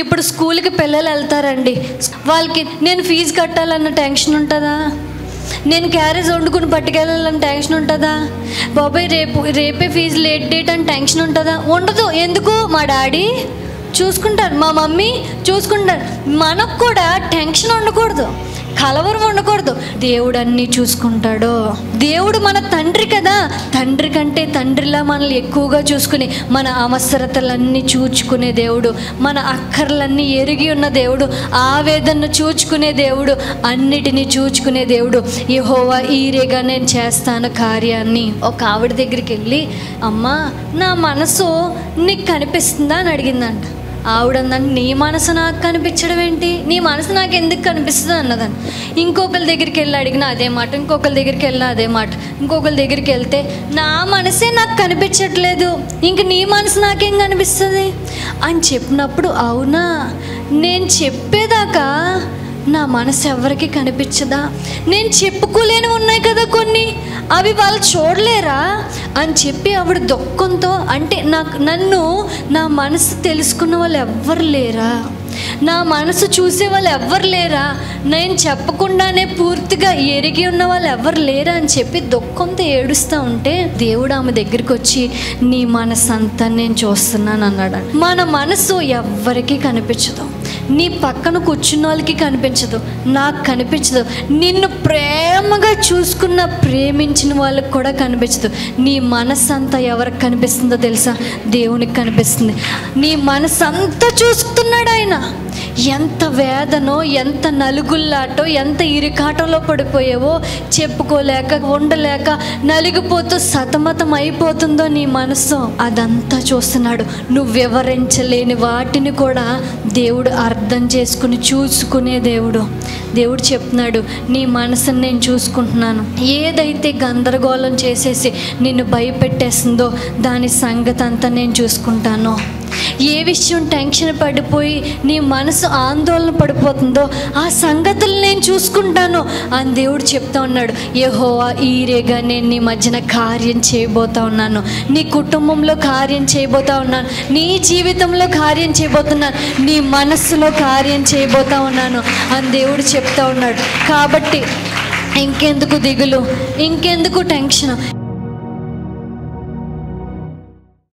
ఇప్పుడు స్కూల్కి పిల్లలు వెళ్తారండి, వాళ్ళకి నేను ఫీజు కట్టాలన్న టెన్షన్ ఉంటుందా? నేను క్యారేజ్ వండుకుని పట్టుకెళ్ళాలని టెన్షన్ ఉంటుందా? బాబాయ్ రేపే ఫీజు లేట్ డేట్ అని టెన్షన్ ఉంటుందా? ఉండదు. ఎందుకు? మా డాడీ చూసుకుంటారు, మా మమ్మీ చూసుకుంటారు. మనకు కూడా టెన్షన్ ఉండకూడదు, కలవరం ఉండకూడదు. దేవుడు అన్నీ చూసుకుంటాడు. దేవుడు మన తండ్రి కదా, తండ్రి కంటే తండ్రిలా మనల్ని ఎక్కువగా చూసుకుని మన అవసరతలన్నీ చూచుకునే దేవుడు, మన అక్కర్లన్నీ ఎరిగి ఉన్న దేవుడు, ఆవేదనను చూచుకునే దేవుడు, అన్నిటినీ చూచుకునే దేవుడు. యెహోవా ఈరేగా నేను చేస్తాను కార్యాన్ని. ఒక ఆవిడ దగ్గరికి వెళ్ళి, అమ్మా నా మనసు నీకు కనిపిస్తుందా అని అడిగిందంట. ఆవిడందంటే, నీ మనసు నాకు కనిపించడం ఏంటి, నీ మనసు నాకు ఎందుకు కనిపిస్తుంది అన్నదండి. ఇంకొకరి దగ్గరికి వెళ్ళి అడిగిన అదే మాట, ఇంకొకరి దగ్గరికి వెళ్ళిన అదే మాట. ఇంకొకరి దగ్గరికి వెళ్తే, నా మనసే నాకు కనిపించట్లేదు, ఇంక నీ మనసు నాకేం కనిపిస్తుంది అని చెప్పినప్పుడు, అవునా నేను చెప్పేదాకా నా మనసు ఎవరికి కనిపించదా? నేను చెప్పుకోలేనివి ఉన్నాయి కదా కొన్ని, అవి వాళ్ళు చూడలేరా అని చెప్పి ఆవిడ దుఃఖంతో, అంటే నన్ను నా మనసు తెలుసుకున్న వాళ్ళు ఎవ్వరు లేరా, నా మనసు చూసే వాళ్ళు ఎవ్వరు లేరా, నేను చెప్పకుండానే పూర్తిగా ఎరిగి ఉన్న వాళ్ళు ఎవరు లేరా అని చెప్పి దుఃఖంతో ఏడుస్తూ ఉంటే, దేవుడు ఆమె దగ్గరికి వచ్చి, నీ మనసు అంతా నేను చూస్తున్నాను అన్నాడు. మన మనసు ఎవ్వరికీ కనిపించదు, నీ పక్కన కూర్చున్న వాళ్ళకి కనిపించదు, నాకు కనిపించదు. నిన్ను ప్రేమగా చూసుకున్న ప్రేమించిన వాళ్ళకి కూడా కనిపించదు. నీ మనసు అంతా ఎవరికి కనిపిస్తుందో తెలుసా? దేవునికి కనిపిస్తుంది. నీ మనసు అంతా చూస్తున్నాడు ఆయన. ఎంత వేదనో, ఎంత నలుగుల్లాటో, ఎంత ఇరుకాటంలో పడిపోయావో, చెప్పుకోలేక ఉండలేక నలిగిపోతూ సతమతం అయిపోతుందో నీ మనసు, అదంతా చూస్తున్నాడు. నువ్వు వివరించలేని వాటిని కూడా దేవుడు అర్థం చేసుకుని చూసుకునే దేవుడు. దేవుడు చెప్తున్నాడు, నీ మనసుని నేను చూసుకుంటున్నాను. ఏదైతే గందరగోళం చేసేసి నిన్ను భయపెట్టేస్తుందో దాని సంగతి అంతా నేను చూసుకుంటాను. ఏ విషయం టెన్షన్ పడిపోయి నీ మనసు ఆందోళన పడిపోతుందో ఆ సంగతులు నేను చూసుకుంటాను అని దేవుడు చెప్తా ఉన్నాడు. యెహోవా ఈరేగా నేను నీ మధ్యన కార్యం చేయబోతా ఉన్నాను, నీ కుటుంబంలో కార్యం చేయబోతా ఉన్నాను, నీ జీవితంలో కార్యం చేయబోతున్నాను, నీ మనస్సులో కార్యం చేయబోతా ఉన్నాను అని దేవుడు చెప్తా ఉన్నాడు. కాబట్టి ఇంకెందుకు దిగులు, ఇంకెందుకు టెన్షన్?